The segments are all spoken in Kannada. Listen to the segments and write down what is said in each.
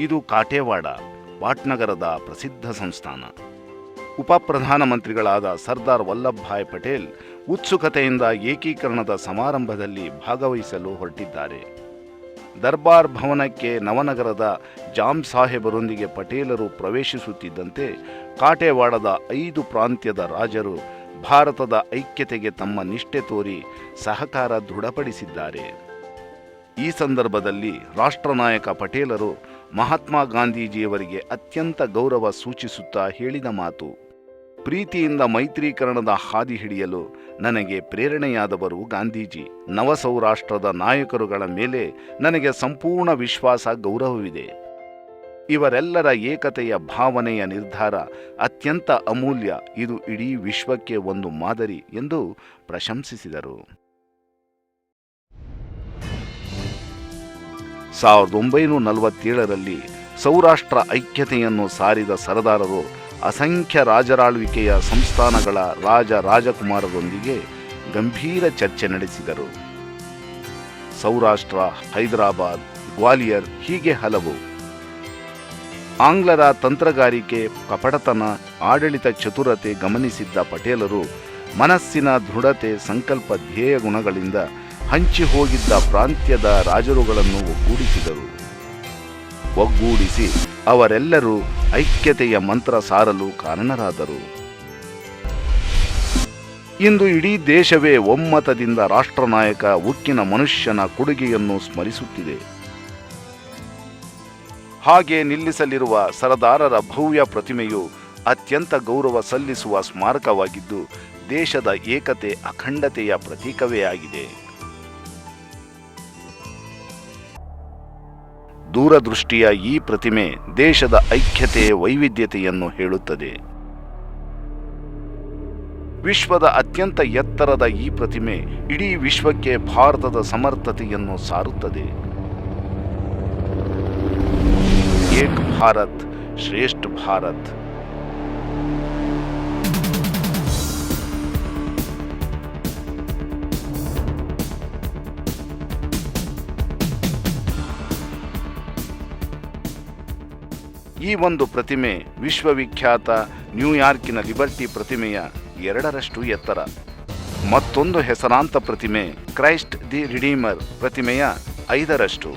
ಇದು ಕಾಟೇವಾಡ, ಪಾಟ್ನಗರದ ಪ್ರಸಿದ್ಧ ಸಂಸ್ಥಾನ. ಉಪಪ್ರಧಾನಮಂತ್ರಿಗಳಾದ ಸರ್ದಾರ್ ವಲ್ಲಭಭಾಯ್ ಪಟೇಲ್ ಉತ್ಸುಕತೆಯಿಂದ ಏಕೀಕರಣದ ಸಮಾರಂಭದಲ್ಲಿ ಭಾಗವಹಿಸಲು ಹೊರಟಿದ್ದಾರೆ. ದರ್ಬಾರ್ ಭವನಕ್ಕೆ ನವನಗರದ ಜಾಮ್ ಸಾಹೇಬರೊಂದಿಗೆ ಪಟೇಲರು ಪ್ರವೇಶಿಸುತ್ತಿದ್ದಂತೆ ಕಾಟೇವಾಡದ 5 ಪ್ರಾಂತ್ಯದ ರಾಜರು ಭಾರತದ ಐಕ್ಯತೆಗೆ ತಮ್ಮ ನಿಷ್ಠೆ ತೋರಿ ಸಹಕಾರ ದೃಢಪಡಿಸಿದ್ದಾರೆ. ಈ ಸಂದರ್ಭದಲ್ಲಿ ರಾಷ್ಟ್ರನಾಯಕ ಪಟೇಲರು ಮಹಾತ್ಮ ಗಾಂಧೀಜಿಯವರಿಗೆ ಅತ್ಯಂತ ಗೌರವ ಸೂಚಿಸುತ್ತಾ ಹೇಳಿದ ಮಾತು: ಪ್ರೀತಿಯಿಂದ ಮೈತ್ರೀಕರಣದ ಹಾದಿ ಹಿಡಿಯಲು ನನಗೆ ಪ್ರೇರಣೆಯಾದವರು ಗಾಂಧೀಜಿ. ನವ ಸೌರಾಷ್ಟ್ರದ ನಾಯಕರುಗಳ ಮೇಲೆ ನನಗೆ ಸಂಪೂರ್ಣ ವಿಶ್ವಾಸ, ಗೌರವವಿದೆ. ಇವರೆಲ್ಲರ ಏಕತೆಯ ಭಾವನೆಯ ನಿರ್ಧಾರ ಅತ್ಯಂತ ಅಮೂಲ್ಯ. ಇದು ಇಡೀ ವಿಶ್ವಕ್ಕೆ ಒಂದು ಮಾದರಿ ಎಂದು ಪ್ರಶಂಸಿಸಿದರು. 1947ರಲ್ಲಿ ಸೌರಾಷ್ಟ್ರ ಐಕ್ಯತೆಯನ್ನು ಸಾರಿದ ಸರದಾರರು ಅಸಂಖ್ಯ ರಾಜರಾಳ್ವಿಕೆಯ ಸಂಸ್ಥಾನಗಳ ರಾಜಕುಮಾರರೊಂದಿಗೆ ಗಂಭೀರ ಚರ್ಚೆ ನಡೆಸಿದರು. ಸೌರಾಷ್ಟ್ರ, ಹೈದರಾಬಾದ್, ಗ್ವಾಲಿಯರ್ ಹೀಗೆ ಹಲವು. ಆಂಗ್ಲರ ತಂತ್ರಗಾರಿಕೆ, ಕಪಟತನ, ಆಡಳಿತ ಚತುರತೆ ಗಮನಿಸಿದ್ದ ಪಟೇಲರು ಮನಸ್ಸಿನ ದೃಢತೆ, ಸಂಕಲ್ಪ, ಧ್ಯೇಯ ಗುಣಗಳಿಂದ ಹಂಚಿ ಹೋಗಿದ್ದ ಪ್ರಾಂತ್ಯದ ರಾಜರುಗಳನ್ನು ಒಗ್ಗೂಡಿಸಿ ಅವರೆಲ್ಲರೂ ಐಕ್ಯತೆಯ ಮಂತ್ರ ಸಾರಲು ಕಾರಣರಾದರು. ಇಂದು ಇಡೀ ದೇಶವೇ ಒಮ್ಮತದಿಂದ ರಾಷ್ಟ್ರನಾಯಕ ಉಕ್ಕಿನ ಮನುಷ್ಯನ ಕೊಡುಗೆಯನ್ನು ಸ್ಮರಿಸುತ್ತಿದೆ. ಹಾಗೆ ನಿಲ್ಲಿಸಲಿರುವ ಸರದಾರರ ಭವ್ಯ ಪ್ರತಿಮೆಯು ಅತ್ಯಂತ ಗೌರವ ಸಲ್ಲಿಸುವ ಸ್ಮಾರಕವಾಗಿದ್ದು ದೇಶದ ಏಕತೆ, ಅಖಂಡತೆಯ ಪ್ರತೀಕವೇ ಆಗಿದೆ. ದೂರದೃಷ್ಟಿಯ ಈ ಪ್ರತಿಮೆ ದೇಶದ ಐಕ್ಯತೆ, ವೈವಿಧ್ಯತೆಯನ್ನು ಹೇಳುತ್ತದೆ. ವಿಶ್ವದ ಅತ್ಯಂತ ಎತ್ತರದ ಈ ಪ್ರತಿಮೆ ಇಡೀ ವಿಶ್ವಕ್ಕೆ ಭಾರತದ ಸಮರ್ಥತೆಯನ್ನು ಸಾರುತ್ತದೆ. ಏಕ್ ಭಾರತ್ ಶ್ರೇಷ್ಠ ಭಾರತ್. ಈ ಒಂದು ಪ್ರತಿಮೆ ವಿಶ್ವವಿಖ್ಯಾತ ನ್ಯೂಯಾರ್ಕಿನ ಲಿಬರ್ಟಿ ಪ್ರತಿಮೆಯ 2ರಷ್ಟು ಎತ್ತರ. ಮತ್ತೊಂದು ಹೆಸರಾಂತ ಪ್ರತಿಮೆ ಕ್ರೈಸ್ಟ್ ದಿ ರಿಡೀಮರ್ ಪ್ರತಿಮೆಯ 5ರಷ್ಟು.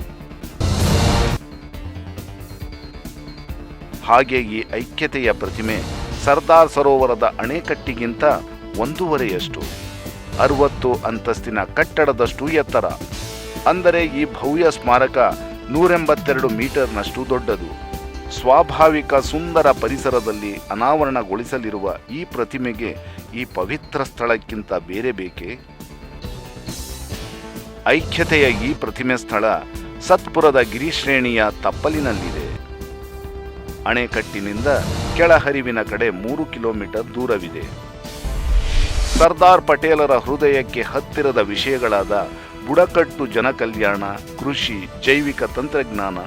ಹಾಗೆ ಈ ಐಕ್ಯತೆಯ ಪ್ರತಿಮೆ ಸರ್ದಾರ್ ಸರೋವರದ ಅಣೆಕಟ್ಟಿಗಿಂತ 1.5ಯಷ್ಟು, 60 ಅಂತಸ್ತಿನ ಕಟ್ಟಡದಷ್ಟು ಎತ್ತರ. ಅಂದರೆ ಈ ಭವ್ಯ ಸ್ಮಾರಕ 182 ಮೀಟರ್ನಷ್ಟು ದೊಡ್ಡದು. ಸ್ವಾಭಾವಿಕ ಸುಂದರ ಪರಿಸರದಲ್ಲಿ ಅನಾವರಣಗೊಳಿಸಲಿರುವ ಈ ಪ್ರತಿಮೆಗೆ ಈ ಪವಿತ್ರ ಸ್ಥಳಕ್ಕಿಂತ ಬೇರೆ ಬೇಕೆ? ಐಕ್ಯತೆಯ ಈ ಪ್ರತಿಮೆ ಸ್ಥಳ ಸತ್ಪುರದ ಗಿರಿಶ್ರೇಣಿಯ ತಪ್ಪಲಿನಲ್ಲಿದೆ. ಅಣೆಕಟ್ಟಿನಿಂದ ಕೆಳಹರಿವಿನ ಕಡೆ 3 ಕಿಲೋಮೀಟರ್ ದೂರವಿದೆ. ಸರ್ದಾರ್ ಪಟೇಲರ ಹೃದಯಕ್ಕೆ ಹತ್ತಿರದ ವಿಷಯಗಳಾದ ಬುಡಕಟ್ಟು ಜನಕಲ್ಯಾಣ, ಕೃಷಿ, ಜೈವಿಕ ತಂತ್ರಜ್ಞಾನ,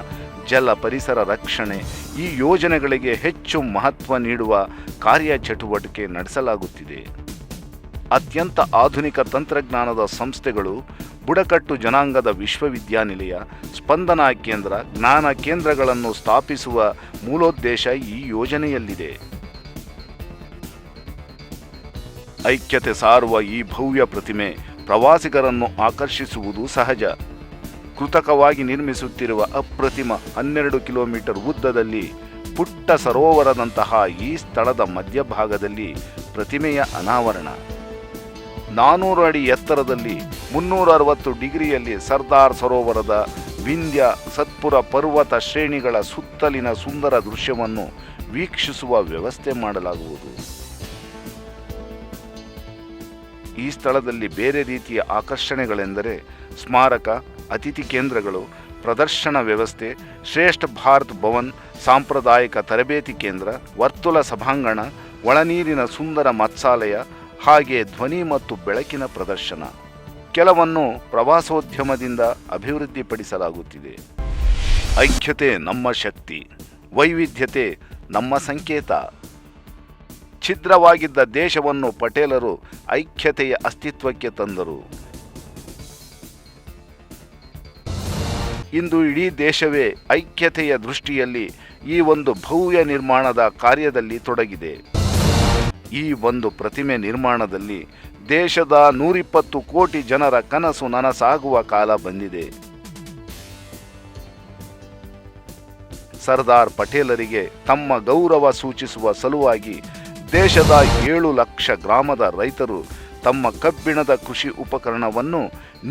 ಜಲ ಪರಿಸರ ರಕ್ಷಣೆ ಈ ಯೋಜನೆಗಳಿಗೆ ಹೆಚ್ಚು ಮಹತ್ವ ನೀಡುವ ಕಾರ್ಯಚಟುವಟಿಕೆ ನಡೆಸಲಾಗುತ್ತಿದೆ. ಅತ್ಯಂತ ಆಧುನಿಕ ತಂತ್ರಜ್ಞಾನದ ಸಂಸ್ಥೆಗಳು, ಬುಡಕಟ್ಟು ಜನಾಂಗದ ವಿಶ್ವವಿದ್ಯಾನಿಲಯ, ಸ್ಪಂದನಾ ಕೇಂದ್ರ, ಜ್ಞಾನ ಕೇಂದ್ರಗಳನ್ನು ಸ್ಥಾಪಿಸುವ ಮೂಲೋದ್ದೇಶ ಈ ಯೋಜನೆಯಲ್ಲಿದೆ. ಐಕ್ಯತೆ ಸಾರುವ ಈ ಭವ್ಯ ಪ್ರತಿಮೆ ಪ್ರವಾಸಿಗರನ್ನು ಆಕರ್ಷಿಸುವುದು ಸಹಜ. ಕೃತಕವಾಗಿ ನಿರ್ಮಿಸುತ್ತಿರುವ ಅಪ್ರತಿಮ 12 ಕಿಲೋಮೀಟರ್ ಉದ್ದದಲ್ಲಿ ಪುಟ್ಟ ಸರೋವರದಂತಹ ಈ ಸ್ಥಳದ ಮಧ್ಯಭಾಗದಲ್ಲಿ ಪ್ರತಿಮೆಯ ಅನಾವರಣ. 400 ಅಡಿ ಎತ್ತರದಲ್ಲಿ 360 ಡಿಗ್ರಿಯಲ್ಲಿ ಸರ್ದಾರ್ ಸರೋವರದ ವಿಂಧ್ಯ, ಸತ್ಪುರ ಪರ್ವತ ಶ್ರೇಣಿಗಳ ಸುತ್ತಲಿನ ಸುಂದರ ದೃಶ್ಯವನ್ನು ವೀಕ್ಷಿಸುವ ವ್ಯವಸ್ಥೆ ಮಾಡಲಾಗುವುದು. ಈ ಸ್ಥಳದಲ್ಲಿ ಬೇರೆ ರೀತಿಯ ಆಕರ್ಷಣೆಗಳೆಂದರೆ ಸ್ಮಾರಕ, ಅತಿಥಿ ಕೇಂದ್ರಗಳು, ಪ್ರದರ್ಶನ ವ್ಯವಸ್ಥೆ, ಶ್ರೇಷ್ಠ ಭಾರತ್ ಭವನ್, ಸಾಂಪ್ರದಾಯಿಕ ತರಬೇತಿ ಕೇಂದ್ರ, ವರ್ತುಲ ಸಭಾಂಗಣ, ಒಳನೀರಿನ ಸುಂದರ ಮತ್ಸಾಲಯ, ಹಾಗೆ ಧ್ವನಿ ಮತ್ತು ಬೆಳಕಿನ ಪ್ರದರ್ಶನ. ಕೆಲವನ್ನು ಪ್ರವಾಸೋದ್ಯಮದಿಂದ ಅಭಿವೃದ್ಧಿಪಡಿಸಲಾಗುತ್ತಿದೆ. ಐಕ್ಯತೆ ನಮ್ಮ ಶಕ್ತಿ, ವೈವಿಧ್ಯತೆ ನಮ್ಮ ಸಂಕೇತ. ಛಿದ್ರವಾಗಿದ್ದ ದೇಶವನ್ನು ಪಟೇಲರು ಐಕ್ಯತೆಯ ಅಸ್ತಿತ್ವಕ್ಕೆ ತಂದರು. ಇಂದು ಇಡೀ ದೇಶವೇ ಐಕ್ಯತೆಯ ದೃಷ್ಟಿಯಲ್ಲಿ ಈ ಒಂದು ಭವ್ಯ ನಿರ್ಮಾಣದ ಕಾರ್ಯದಲ್ಲಿ ತೊಡಗಿದೆ. ಈ ಒಂದು ಪ್ರತಿಮೆ ನಿರ್ಮಾಣದಲ್ಲಿ ದೇಶದ 120 ಕೋಟಿ ಜನರ ಕನಸು ನನಸಾಗುವ ಕಾಲ ಬಂದಿದೆ. ಸರ್ದಾರ್ ಪಟೇಲರಿಗೆ ತಮ್ಮ ಗೌರವ ಸೂಚಿಸುವ ಸಲುವಾಗಿ ದೇಶದ 7 ಲಕ್ಷ ಗ್ರಾಮದ ರೈತರು ತಮ್ಮ ಕಬ್ಬಿಣದ ಕೃಷಿ ಉಪಕರಣವನ್ನು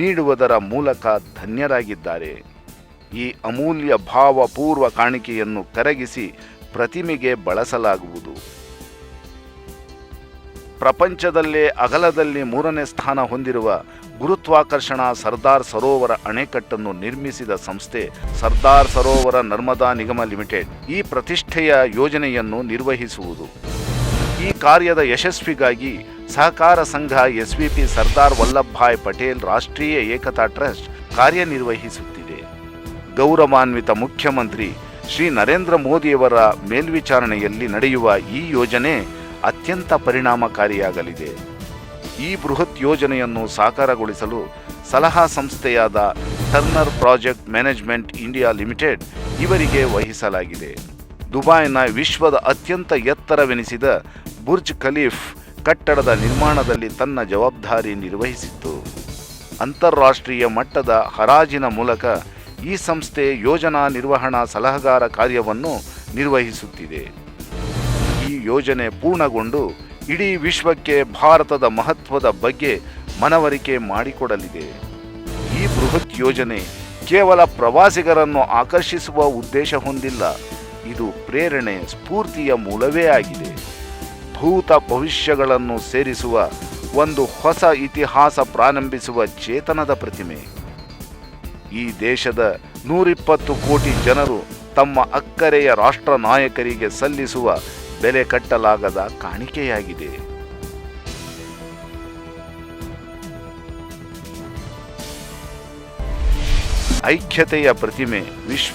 ನೀಡುವುದರ ಮೂಲಕ ಧನ್ಯರಾಗಿದ್ದಾರೆ. ಈ ಅಮೂಲ್ಯ ಭಾವಪೂರ್ವ ಕಾಣಿಕೆಯನ್ನು ಕರಗಿಸಿ ಪ್ರತಿಮೆಗೆ ಬಳಸಲಾಗುವುದು. ಪ್ರಪಂಚದಲ್ಲೇ ಅಗಲದಲ್ಲಿ 3ನೇ ಸ್ಥಾನ ಹೊಂದಿರುವ ಗುರುತ್ವಾಕರ್ಷಣಾ ಸರ್ದಾರ್ ಸರೋವರ ಅಣೆಕಟ್ಟನ್ನು ನಿರ್ಮಿಸಿದ ಸಂಸ್ಥೆ ಸರ್ದಾರ್ ಸರೋವರ ನರ್ಮದಾ ನಿಗಮ ಲಿಮಿಟೆಡ್ ಈ ಪ್ರತಿಷ್ಠೆಯ ಯೋಜನೆಯನ್ನು ನಿರ್ವಹಿಸುವುದು. ಈ ಕಾರ್ಯದ ಯಶಸ್ವಿಗಾಗಿ ಸಹಕಾರ ಸಂಘ SVP ಸರ್ದಾರ್ ವಲ್ಲಭಭಾಯ್ ಪಟೇಲ್ ರಾಷ್ಟ್ರೀಯ ಏಕತಾ ಟ್ರಸ್ಟ್ ಕಾರ್ಯನಿರ್ವಹಿಸುತ್ತಿದೆ. ಗೌರವಾನ್ವಿತ ಮುಖ್ಯಮಂತ್ರಿ ಶ್ರೀ ನರೇಂದ್ರ ಮೋದಿಯವರ ಮೇಲ್ವಿಚಾರಣೆಯಲ್ಲಿ ನಡೆಯುವ ಈ ಯೋಜನೆ ಅತ್ಯಂತ ಪರಿಣಾಮಕಾರಿಯಾಗಲಿದೆ. ಈ ಬೃಹತ್ ಯೋಜನೆಯನ್ನು ಸಾಕಾರಗೊಳಿಸಲು ಸಲಹಾ ಸಂಸ್ಥೆಯಾದ turner project management India limited ಇವರಿಗೆ ವಹಿಸಲಾಗಿದೆ. ದುಬೈನ ವಿಶ್ವದ ಅತ್ಯಂತ ಎತ್ತರವೆನಿಸಿದ ಬುರ್ಜ್ ಖಲೀಫ್ ಕಟ್ಟಡದ ನಿರ್ಮಾಣದಲ್ಲಿ ತನ್ನ ಜವಾಬ್ದಾರಿ ನಿರ್ವಹಿಸಿತ್ತು. ಅಂತಾರಾಷ್ಟ್ರೀಯ ಮಟ್ಟದ ಹರಾಜಿನ ಮೂಲಕ ಈ ಸಂಸ್ಥೆ ಯೋಜನಾ ನಿರ್ವಹಣಾ ಸಲಹೆಗಾರ ಕಾರ್ಯವನ್ನು ನಿರ್ವಹಿಸುತ್ತಿದೆ. ಈ ಯೋಜನೆ ಪೂರ್ಣಗೊಂಡು ಇಡೀ ವಿಶ್ವಕ್ಕೆ ಭಾರತದ ಮಹತ್ವದ ಬಗ್ಗೆ ಮನವರಿಕೆ ಮಾಡಿಕೊಡಲಿದೆ. ಈ ಬೃಹತ್ ಯೋಜನೆ ಕೇವಲ ಪ್ರವಾಸಿಗರನ್ನು ಆಕರ್ಷಿಸುವ ಉದ್ದೇಶ ಹೊಂದಿಲ್ಲ. ಇದು ಪ್ರೇರಣೆ, ಸ್ಫೂರ್ತಿಯ ಮೂಲವೇ ಆಗಿದೆ. ಭೂತ ಭವಿಷ್ಯಗಳನ್ನು ಸೇರಿಸುವ ಒಂದು ಹೊಸ ಇತಿಹಾಸ ಪ್ರಾರಂಭಿಸುವ ಚೇತನದ ಪ್ರತಿಮೆ. ಈ ದೇಶದ 120 ಕೋಟಿ ಜನರು ತಮ್ಮ ಅಕ್ಕರೆಯ ರಾಷ್ಟ್ರ ನಾಯಕರಿಗೆ ಸಲ್ಲಿಸುವ ಬೆಲೆ ಕಟ್ಟಲಾಗದ ಕಾಣಿಕೆಯಾಗಿದೆ. ಐಕ್ಯತೆಯ ಪ್ರತಿಮೆ ವಿಶ್ವ